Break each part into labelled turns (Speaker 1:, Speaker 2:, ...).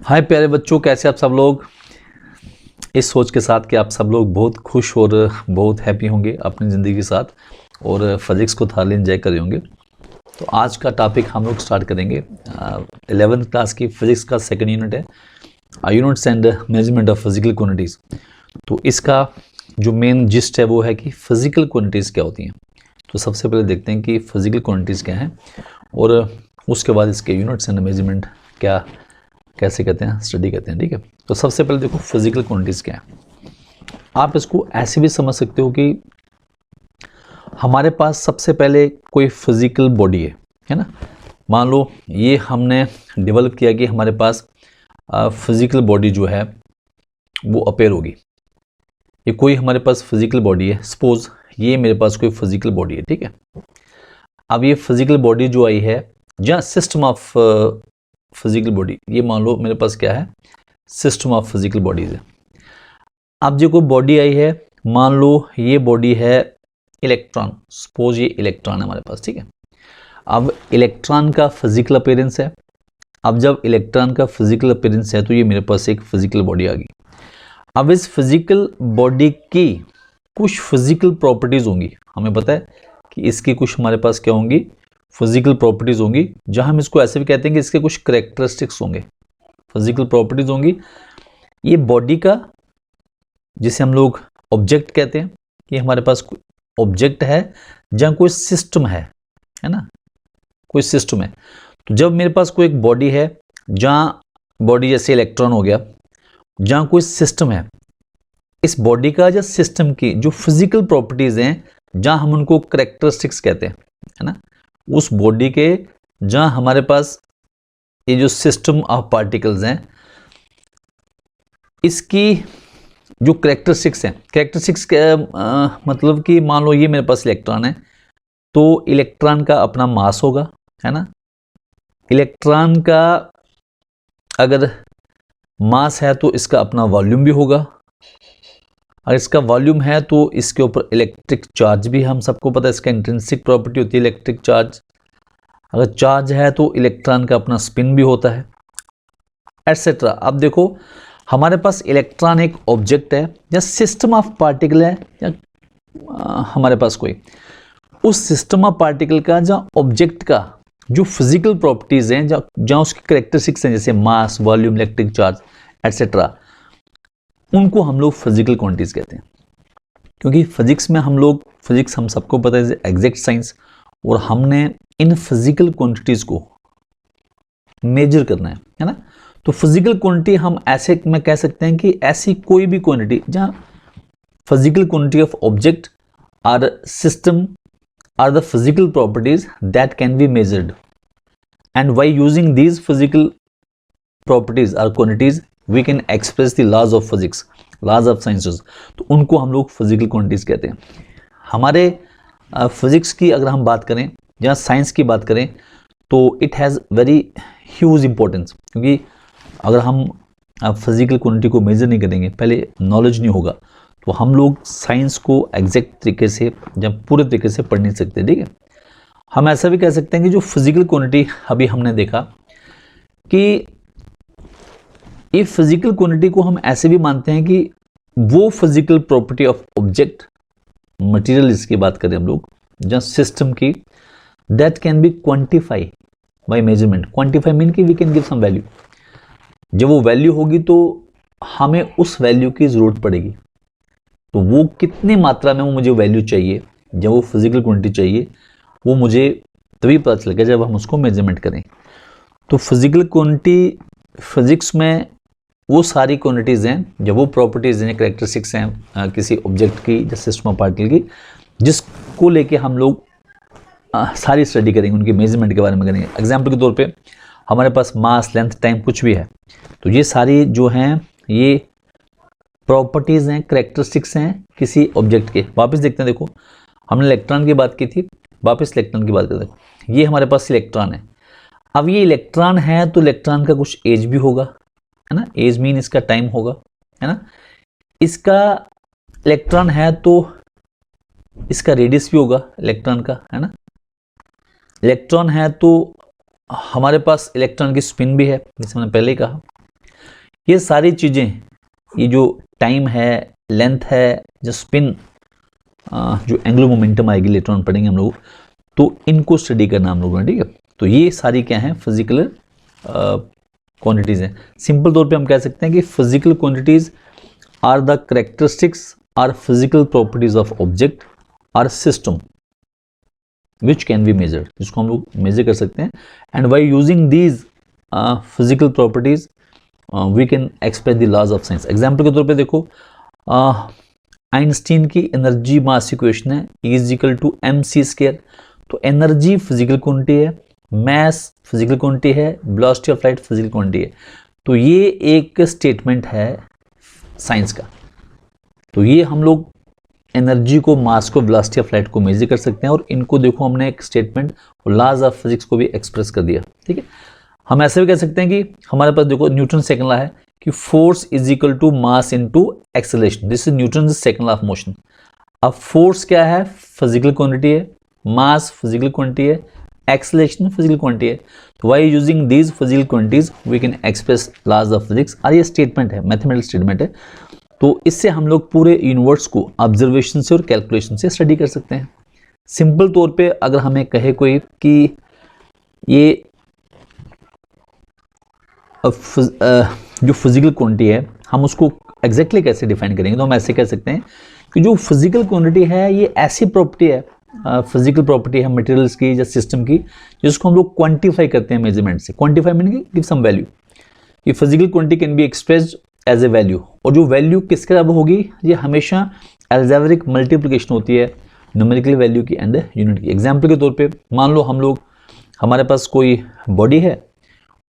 Speaker 1: हाय प्यारे बच्चों, कैसे आप सब लोग। इस सोच के साथ कि आप सब लोग बहुत खुश और बहुत हैप्पी होंगे अपनी ज़िंदगी के साथ और फिज़िक्स को थाली एंजॉय कर रहे होंगे। तो आज का टॉपिक हम लोग स्टार्ट करेंगे। 11th क्लास की फिज़िक्स का सेकंड यूनिट है, units and measurement of physical quantities. तो इसका जो मेन जिस्ट है वो है कि फिज़िकल क्वांटिटीज़ क्या होती हैं। तो सबसे पहले देखते हैं कि फिज़िकल क्वांटिटीज़ क्या हैं और उसके बाद इसके यूनिट्स एंड मेजरमेंट क्या कैसे कहते हैं, स्टडी कहते हैं। ठीक है, तो सबसे पहले देखो फिजिकल क्वांटिटीज क्या है। आप इसको ऐसे भी समझ सकते हो कि हमारे पास सबसे पहले कोई फिजिकल बॉडी है ना। मान लो ये हमने डेवलप किया कि हमारे पास फिजिकल बॉडी जो है वो अपेयर होगी। ये कोई हमारे पास फिजिकल बॉडी है, सपोज ये मेरे पास कोई फिजिकल बॉडी है। ठीक है, अब ये फिजिकल बॉडी जो आई है जहाँ सिस्टम ऑफ फिजिकल बॉडी, ये मान लो मेरे पास क्या है, सिस्टम ऑफ फिजिकल बॉडीज है। अब जो कोई बॉडी आई है, मान लो ये बॉडी है इलेक्ट्रॉन, सपोज ये इलेक्ट्रॉन है हमारे पास। ठीक है, अब इलेक्ट्रॉन का फिजिकल अपीयरेंस है। अब जब इलेक्ट्रॉन का फिजिकल अपीयरेंस है तो ये मेरे पास एक फिजिकल बॉडी आ गई। अब इस फिजिकल बॉडी की कुछ फिजिकल प्रॉपर्टीज होंगी, हमें पता है कि इसकी कुछ हमारे पास क्या होंगी, फिजिकल प्रॉपर्टीज होंगी, जहां हम इसको ऐसे भी कहते हैं कि इसके कुछ करेक्टरिस्टिक्स होंगे, फिजिकल प्रॉपर्टीज होंगी। ये बॉडी का, जिसे हम लोग ऑब्जेक्ट कहते हैं, कि हमारे पास कोई ऑब्जेक्ट है जहां कोई सिस्टम है ना, कोई सिस्टम है। तो जब मेरे पास कोई एक बॉडी है जहां बॉडी जैसे इलेक्ट्रॉन हो गया, जहां कोई सिस्टम है, इस बॉडी का या सिस्टम की जो फिजिकल प्रॉपर्टीज हैं, जहां हम उनको करेक्टरिस्टिक्स कहते हैं, है ना, उस बॉडी के जहां हमारे पास ये जो सिस्टम ऑफ पार्टिकल्स हैं, इसकी जो करेक्टरिस्टिक्स हैं, करेक्टरिस्टिक्स मतलब कि मान लो ये मेरे पास इलेक्ट्रॉन है, तो इलेक्ट्रॉन का अपना मास होगा, है ना। इलेक्ट्रॉन का अगर मास है तो इसका अपना वॉल्यूम भी होगा। अगर इसका वॉल्यूम है तो इसके ऊपर इलेक्ट्रिक चार्ज भी, हम सबको पता है इसका इंट्रिंसिक प्रॉपर्टी होती है इलेक्ट्रिक चार्ज। अगर चार्ज है तो इलेक्ट्रॉन का अपना स्पिन भी होता है, एटसेट्रा। अब देखो हमारे पास इलेक्ट्रॉन एक ऑब्जेक्ट है या सिस्टम ऑफ पार्टिकल है, या हमारे पास कोई उस सिस्टम ऑफ पार्टिकल का जहाँ ऑब्जेक्ट का जो फिजिकल प्रॉपर्टीज हैं, जहाँ उसकी करेक्टरिस्टिक्स हैं, जैसे मास, वॉल्यूम, इलेक्ट्रिक चार्ज एटसेट्रा, उनको हम लोग फिजिकल क्वांटिटीज कहते हैं। क्योंकि फिजिक्स में हम लोग, फिजिक्स हम सबको पता है एग्जैक्ट साइंस, और हमने इन फिजिकल क्वांटिटीज को मेजर करना है ना। तो फिजिकल क्वांटिटी हम ऐसे में कह सकते हैं कि ऐसी कोई भी क्वांटिटी जहां physical quantity of object or system are the physical properties that can be measured, and by using these physical properties or quantities we can express the laws of physics, laws of sciences. तो उनको हम लोग physical quantities कहते हैं। हमारे physics की अगर हम बात करें, या साइंस की बात करें, तो it has very huge importance. क्योंकि अगर हम फिजिकल क्वांटिटी को मेजर नहीं करेंगे, पहले नॉलेज नहीं होगा, तो हम लोग साइंस को एग्जैक्ट तरीके से या पूरे तरीके से पढ़ नहीं सकते। ठीक है, हम ऐसा भी कह सकते हैं कि जो फिजिकल क्वांटिटी अभी हमने देखा कि ये फिजिकल क्वांटिटी को हम ऐसे भी मानते हैं कि वो physical property of object, material इसकी बात करें हम लोग, जहाँ सिस्टम की, that can be quantify by measurement. Quantify mean कि we can give some value. जब वो वैल्यू होगी तो हमें उस वैल्यू की जरूरत पड़ेगी। तो वो कितनी मात्रा में वो मुझे वैल्यू चाहिए, जब वो फिजिकल क्वांटिटी चाहिए, वो मुझे तभी पता चलेगा जब हम उसको मेजरमेंट करें। तो फिजिकल क्वांटिटी फिजिक्स में वो सारी क्वांटिटीज हैं, जब वो प्रॉपर्टीज हैं, करेक्टरिस्टिक्स हैं किसी ऑब्जेक्ट की या सिस्टम ऑफ पार्टिकल की, जिसको लेके हम लोग सारी स्टडी करेंगे, उनके मेजरमेंट के बारे में करेंगे। एग्जाम्पल के तौर पे हमारे पास मास, लेंथ, टाइम कुछ भी है, तो ये सारी जो हैं ये प्रॉपर्टीज हैं, करेक्टरिस्टिक्स हैं किसी ऑब्जेक्ट के। वापस देखते हैं, देखो हमने इलेक्ट्रॉन की बात की थी, वापस इलेक्ट्रॉन की बात करते हैं। देखो ये हमारे पास इलेक्ट्रॉन है। अब ये इलेक्ट्रॉन है तो इलेक्ट्रॉन का कुछ एज भी होगा, है ना, एज मीन इसका टाइम होगा, है ना। इसका इलेक्ट्रॉन है तो इसका रेडियस भी होगा इलेक्ट्रॉन का, है ना। इलेक्ट्रॉन है तो हमारे पास इलेक्ट्रॉन की स्पिन भी है, जैसे मैंने पहले ही कहा। ये सारी चीज़ें, ये जो टाइम है, लेंथ है, जो स्पिन, जो एंगुलर मोमेंटम आएगी लेटर ऑन पढ़ेंगे हम लोग, तो इनको स्टडी करना हम लोगों ने, ठीक है। तो ये सारी क्या हैं, फिजिकल क्वांटिटीज़ हैं। सिंपल तौर पे हम कह सकते हैं कि physical quantities are the characteristics or physical properties of object or system which can be measured, जिसको हम लोग मेजर कर सकते हैं। And by using these physical properties we can express the laws of science. Example के तौर पे देखो, आइंस्टीन की एनर्जी मास इक्वेशन है E=mc²। तो एनर्जी फिजिकल क्वांटिटी है, मास फिजिकल क्वांटिटी है, velocity of light physical quantity है। तो ये एक स्टेटमेंट है साइंस का। तो ये हम लोग एनर्जी को, मास को, वेलोसिटी ऑफ लाइट को मेजर कर सकते हैं, और इनको देखो हमने एक स्टेटमेंट और लॉज ऑफ फिजिक्स को भी एक्सप्रेस कर दिया, ठीक है। हम ऐसे भी कह सकते हैं कि हमारे पास देखो न्यूटन सेकंड लॉ है कि force is equal to mass into acceleration. This is Newton second law of motion. अब फोर्स क्या है, फिजिकल क्वांटिटी है, मास फिजिकल क्वांटिटी है, एक्सेलरेशन फिजिकल क्वांटिटी है। तो by using these physical quantities we can express laws of physics. और ये statement है, मैथमेटिकल स्टेटमेंट है। तो इससे हम लोग पूरे यूनिवर्स को ऑब्जर्वेशन से और कैलकुलेशन से स्टडी कर सकते हैं। सिंपल तौर पे अगर हमें कहे कोई कि ये जो फिजिकल क्वांटिटी है हम उसको एग्जैक्टली कैसे डिफाइन करेंगे, तो हम ऐसे कह सकते हैं कि जो फिजिकल क्वांटिटी है ये ऐसी प्रॉपर्टी है, फिजिकल प्रॉपर्टी है मटेरियल्स की या सिस्टम की, जिसको हम लोग क्वांटिफाई करते हैं मेजरमेंट से। Quantify meaning give some value. ये physical quantity can be expressed as a value, और जो वैल्यू किसके बराबर होगी, ये हमेशा अलजेब्रिक मल्टीप्लिकेशन होती है न्यूमेरिकल वैल्यू की एंड यूनिट की। एग्जाम्पल के तौर पे मान लो हमारे पास कोई बॉडी है,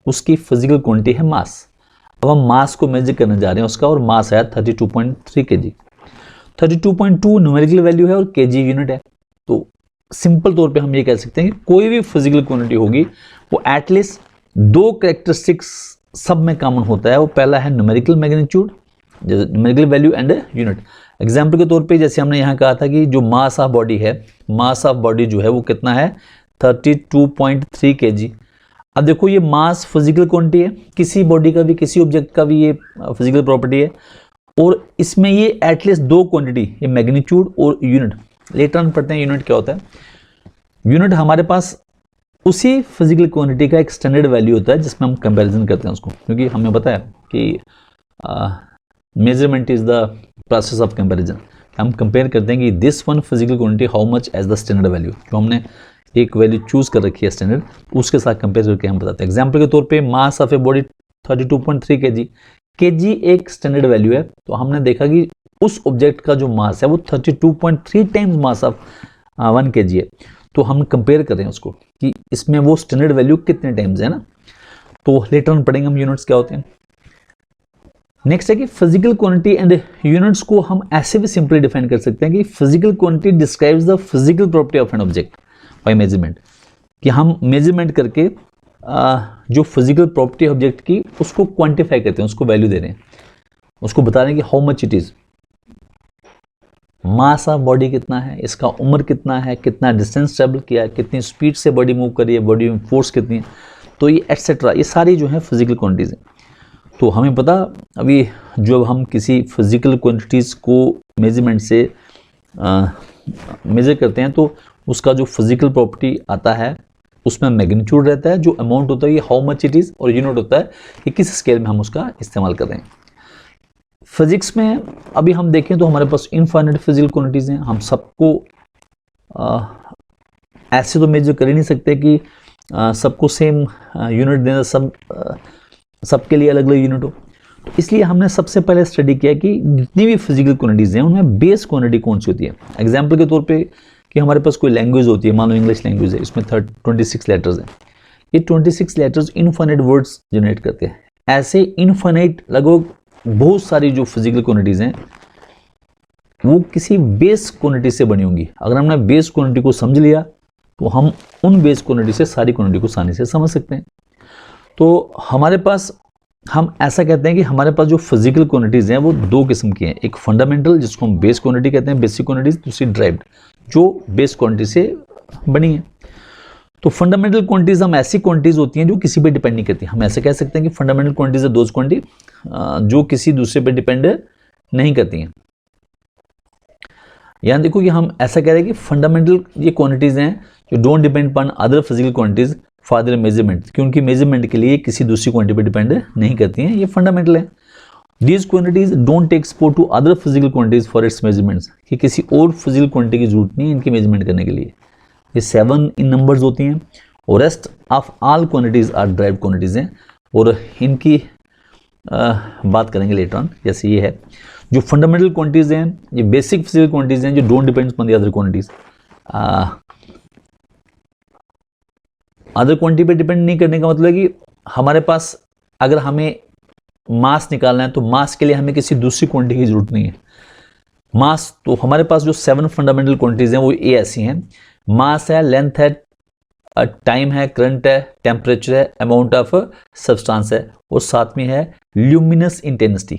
Speaker 1: उसकी फिजिकल क्वांटिटी है मास। अब हम मास को मेजर करने जा रहे हैं उसका, और मास है 32.3 kg। 32.2 न्यूमेरिकल वैल्यू है और kg यूनिट है। तो सिंपल तौर पे हम ये कह सकते हैं कि कोई भी फिजिकल क्वांटिटी होगी वो एटलीस्ट दो कैरेक्टरिस्टिक्स सब में कॉमन होता है। वो पहला है numerical magnitude, numerical value and unit. Example के तौर पे जैसे हमने यहाँ कहा था कि जो मास ऑफ बॉडी है, मास ऑफ बॉडी जो है वो कितना है 32.3 kg। अब देखो ये मास फिजिकल क्वांटिटी है, किसी बॉडी का भी, किसी ऑब्जेक्ट का भी ये फिजिकल प्रॉपर्टी है, और इसमें ये एटलीस्ट दो क्वांटिटी, ये मैग्नीट्यूड और यूनिट। लेटर ऑन पढ़ते हैं यूनिट क्या होता है। यूनिट हमारे पास उसी फिजिकल क्वांटिटी का एक स्टैंडर्ड वैल्यू होता है जिसमें हम कंपैरिजन करते हैं उसको, क्योंकि हमें पता है कि measurement is the process of comparison. हम कंपेयर करते हैं कि this one physical quantity how much as the standard value, जो हमने एक वैल्यू चूज कर रखी है स्टैंडर्ड, उसके साथ कंपेयर करके हम बताते हैं। एग्जाम्पल के तौर पे mass of a body 32.3 kg। kg एक स्टैंडर्ड वैल्यू है, तो हमने देखा कि उस ऑब्जेक्ट का जो मास है वो 32.3 टाइम्स मास ऑफ 1 kg है। तो हम कंपेयर कर रहे हैं उसको कि इसमें वो स्टैंडर्ड वैल्यू कितने टाइम्स है ना। तो लेटर ऑन पढ़ेंगे हम यूनिट्स क्या होते हैं। नेक्स्ट है कि फिजिकल क्वांटिटी एंड यूनिट्स को हम ऐसे भी सिंपली डिफाइन कर सकते हैं कि physical quantity describes the physical property of an object by measurement, कि हम मेजरमेंट करके जो फिजिकल प्रॉपर्टी ऑब्जेक्ट की उसको क्वांटिफाई करते हैं, उसको वैल्यू दे रहे हैं, उसको बता रहे हैं कि how much it is. Mass of body कितना है, इसका उम्र कितना है, कितना डिस्टेंस ट्रेवल किया है, कितनी स्पीड से बॉडी मूव करी है, बॉडी में फोर्स कितनी है, तो ये एटसेट्रा, ये सारी जो है फिजिकल क्वांटिटीज हैं। तो हमें पता अभी जब हम किसी फिजिकल क्वांटिटीज़ को मेजरमेंट से मेजर करते हैं तो उसका जो फिजिकल प्रॉपर्टी आता है उसमें मैग्नीट्यूड रहता है, जो अमाउंट होता है ये हाउ मच इट इज़, और यूनिट होता है कि किस स्केल में हम उसका इस्तेमाल कर रहे हैं। फिजिक्स में अभी हम देखें तो हमारे पास इनफाइनाइट फिजिकल क्वांटिटीज़ हैं। हम सबको ऐसे तो मेजर कर ही नहीं सकते कि सबको सेम यूनिट देना, सबके लिए अलग अलग यूनिट हो। तो इसलिए हमने सबसे पहले स्टडी किया कि जितनी भी फिजिकल क्वांटिटीज़ हैं उनमें बेस क्वांटिटी कौन सी होती है। एग्जाम्पल के तौर पे कि हमारे पास कोई लैंग्वेज होती है, मान लो इंग्लिश लैंग्वेज है, इसमें 26 लेटर्स हैं। ये 26 लेटर्स इनफाइनाइट वर्ड्स जनरेट करते हैं। ऐसे इनफाइनाइट लगभग बहुत सारी जो फिजिकल क्वांटिटीज़ हैं वो किसी बेस क्वांटिटी से बनी होंगी। अगर हमने बेस क्वांटिटी को समझ लिया तो हम उन बेस क्वांटिटी से सारी क्वांटिटी को आसानी से समझ सकते हैं। तो हमारे पास, हम ऐसा कहते हैं कि हमारे पास जो फिजिकल क्वांटिटीज़ हैं वो दो किस्म की हैं। एक फंडामेंटल जिसको हम बेस क्वांटिटी कहते हैं, बेसिक क्वांटिटीज, दूसरी ड्राइव्ड जो बेस क्वांटिटी से बनी है। तो फंडामेंटल क्वांटिटीज हम ऐसी क्वांटिटीज होती हैं जो किसी पे डिपेंड नहीं करती। हम ऐसे कह सकते हैं कि fundamental quantities are those quantity जो किसी दूसरे पे डिपेंड नहीं करती हैं। यहां देखो कि हम ऐसा कह रहे हैं कि फंडामेंटल ये क्वांटिटीज हैं जो don't depend upon other physical quantities for their measurement, कि उनकी मेजरमेंट के लिए किसी दूसरी क्वांटिटी पे डिपेंड नहीं करती हैं, ये फंडामेंटल है। These quantities don't take support to other physical quantities for its measurements, कि किसी और फिजिकल क्वांटिटी की जरूरत नहीं है इनकी मेजरमेंट करने के लिए। ये 7 इन नंबर्स होती हैं और rest of all quantities are derived quantities हैं, और इनकी बात करेंगे लेटर ऑन। जैसे ये है जो फंडामेंटल क्वांटिटीज हैं, ये बेसिक फिजिकल क्वांटिटीज हैं जो don't depend on the other quantities. Other quantity पे डिपेंड नहीं करने का मतलब है कि हमारे पास अगर हमें मास निकालना है तो मास के लिए हमें किसी दूसरी क्वांटिटी की जरूरत नहीं है। मास तो हमारे पास जो 7 फंडामेंटल क्वांटिटीज हैं वो ये ऐसी हैं, मास है, लेंथ है, टाइम है, करंट है, टेम्परेचर है, अमाउंट ऑफ सब्सटेंस है, और साथ में है ल्यूमिनस इंटेंसिटी,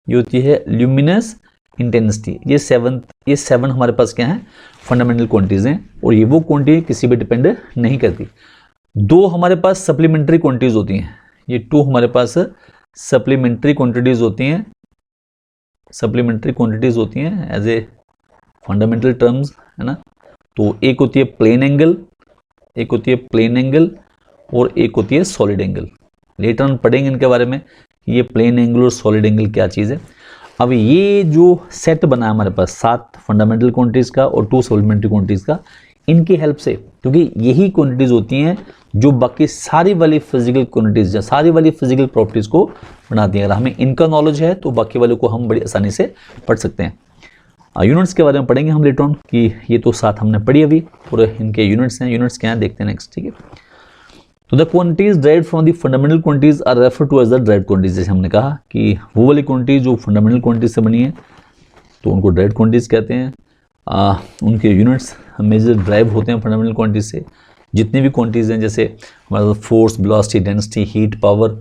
Speaker 1: ये होती है ल्यूमिनस इंटेंसिटी। ये 7 हमारे पास क्या है, फंडामेंटल क्वांटिटीज हैं, और ये वो क्वांटिटी किसी पे डिपेंड नहीं करती। 2 हमारे पास सप्लीमेंट्री क्वांटिटीज होती हैं, ये 2 हमारे पास सप्लीमेंट्री क्वांटिटीज होती हैं, सप्लीमेंट्री क्वांटिटीज होती हैं एज ए फंडामेंटल टर्म्स, है ना। तो एक होती है प्लेन एंगल, एक होती है प्लेन एंगल, और एक होती है सॉलिड एंगल। लेटर ऑन पढ़ेंगे इनके बारे में कि ये प्लेन एंगल और सॉलिड एंगल क्या चीज़ है। अब ये जो सेट बना है हमारे पास 7 फंडामेंटल क्वांटिटीज का और 2 सप्लीमेंट्री क्वांटिटीज का, इनकी हेल्प से, क्योंकि यही क्वांटिटीज होती हैं जो बाकी सारी वाली फिजिकल क्वांटिटीज या सारी वाली फिजिकल प्रॉपर्टीज को बनाती हैं। अगर हमें इनका नॉलेज है तो बाकी वाले को हम बड़ी आसानी से पढ़ सकते हैं। यूनिट्स के बारे में पढ़ेंगे हम लेटर ऑन कि ये तो 7 हमने पढ़ी अभी, और इनके यूनिट्स हैं। यूनिट्स क्या हैं देखते हैं नेक्स्ट, ठीक है। तो the quantities derived from the fundamental quantities are refer to as the derived quantities. जैसे हमने कहा कि वो वाली क्वांटिटी जो फंडामेंटल क्वांटिटीज से बनी है तो उनको ड्राइव्ड क्वांटिटीज कहते हैं। उनके यूनिट्स मेजर ड्राइव होते हैं फंडामेंटल क्वांटिटीज से। जितनी भी क्वांटिटीज हैं जैसे हमारा force, velocity, density, heat, power,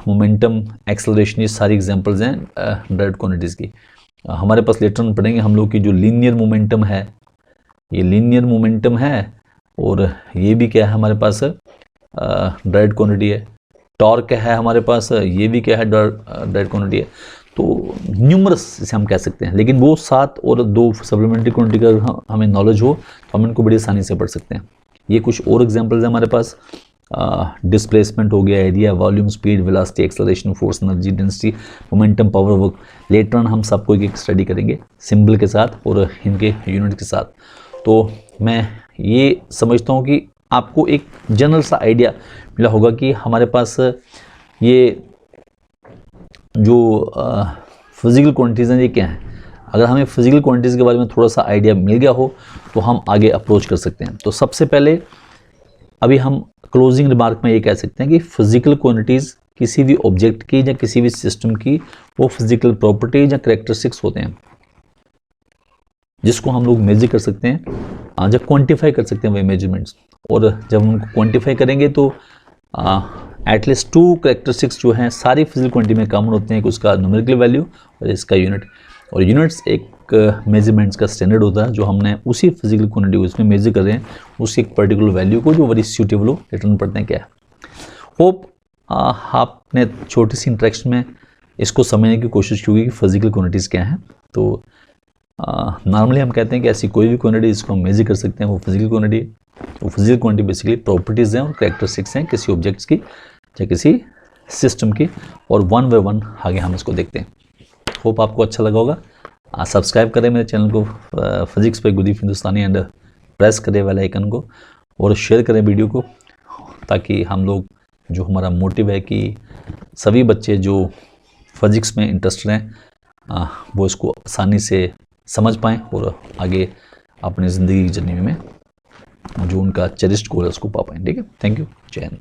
Speaker 1: momentum, acceleration, ये सारी एग्जांपल्स हैं ड्राइव्ड क्वांटिटीज की। हमारे पास लेटर ऑन पढ़ेंगे हम लोग की जो लीनियर मोमेंटम है, ये लीनियर मोमेंटम है, और ये भी क्या है हमारे पास ड्राइव्ड क्वांटिटी है। टॉर्क है हमारे पास, ये भी क्या है ड्राइव्ड क्वांटिटी है। तो न्यूमरस इसे हम कह सकते हैं, लेकिन वो 7 और 2 सप्लीमेंट्री क्वांटिटी का हमें नॉलेज हो तो हम इनको बड़ी आसानी से पढ़ सकते हैं। ये कुछ और एग्जांपल्स हैं हमारे पास, डिस्प्लेसमेंट हो गया, area, volume, speed, velocity, acceleration, force, energy, density, momentum, power, work. Later on हम सबको एक स्टडी करेंगे सिंबल के साथ और इनके यूनिट के साथ। तो मैं ये समझता हूँ कि आपको एक जनरल सा आइडिया मिला होगा कि हमारे पास ये जो फिजिकल क्वांटिटीज़ हैं ये क्या हैं। अगर हमें फिजिकल क्वांटिटीज़ के बारे में थोड़ा सा आइडिया मिल गया हो तो हम आगे अप्रोच कर सकते हैं। तो सबसे पहले अभी हम क्लोजिंग रिमार्क में ये कह सकते हैं कि फिजिकल क्वांटिटीज़ किसी भी ऑब्जेक्ट की या किसी भी सिस्टम की वो फिजिकल प्रॉपर्टीज या कैरेक्टरिस्टिक्स होते हैं जिसको हम लोग मेजर कर सकते हैं, जब क्वांटिफाई कर सकते हैं वही मेजरमेंट्स। और जब हम उनको क्वांटिफाई करेंगे तो एटलीस्ट 2 कैरेक्टरिस्टिक्स जो हैं सारी फिजिकल क्वांटिटी में कॉमन होते हैं, कि उसका न्यूमेरिकल वैल्यू और इसका यूनिट। और यूनिट्स एक मेजरमेंट्स का स्टैंडर्ड होता है जो हमने उसी फिजिकल क्वांटिटी को इसमें मेजर कर रहे हैं, उसकी एक पर्टिकुलर वैल्यू को जो वेरी सूटेबल हो रिटर्न पढ़ते हैं क्या है। होप आपने छोटी सी इंट्रैक्शन में इसको समझने की कोशिश की होगी कि फिजिकल क्वांटिटीज़ क्या हैं। तो नॉर्मली हम कहते हैं कि ऐसी कोई भी क्वांटिटी जिसको हम मेजर कर सकते हैं वो फिजिकल क्वांटिटी। तो फिजिकल क्वांटिटी बेसिकली प्रॉपर्टीज़ हैं और कैरेक्टरिस्टिक्स हैं किसी ऑब्जेक्ट्स की या किसी सिस्टम की, और 1 बाय 1 आगे हम इसको देखते हैं। होप आपको अच्छा लगा होगा। सब्सक्राइब करें मेरे चैनल को फिजिक्स पे गुड हिंदुस्तानी एंड प्रेस करें बेल आइकन को, और शेयर करें वीडियो को, ताकि हम लोग जो हमारा मोटिव है कि सभी बच्चे जो फिजिक्स में इंटरेस्टेड हैं वो इसको आसानी से समझ पाएँ और आगे अपनी ज़िंदगी की जर्नी में जो उनका चेरिश्ड गोल है उसको पा पाएँ। ठीक है, थैंक यू, जय हिंद।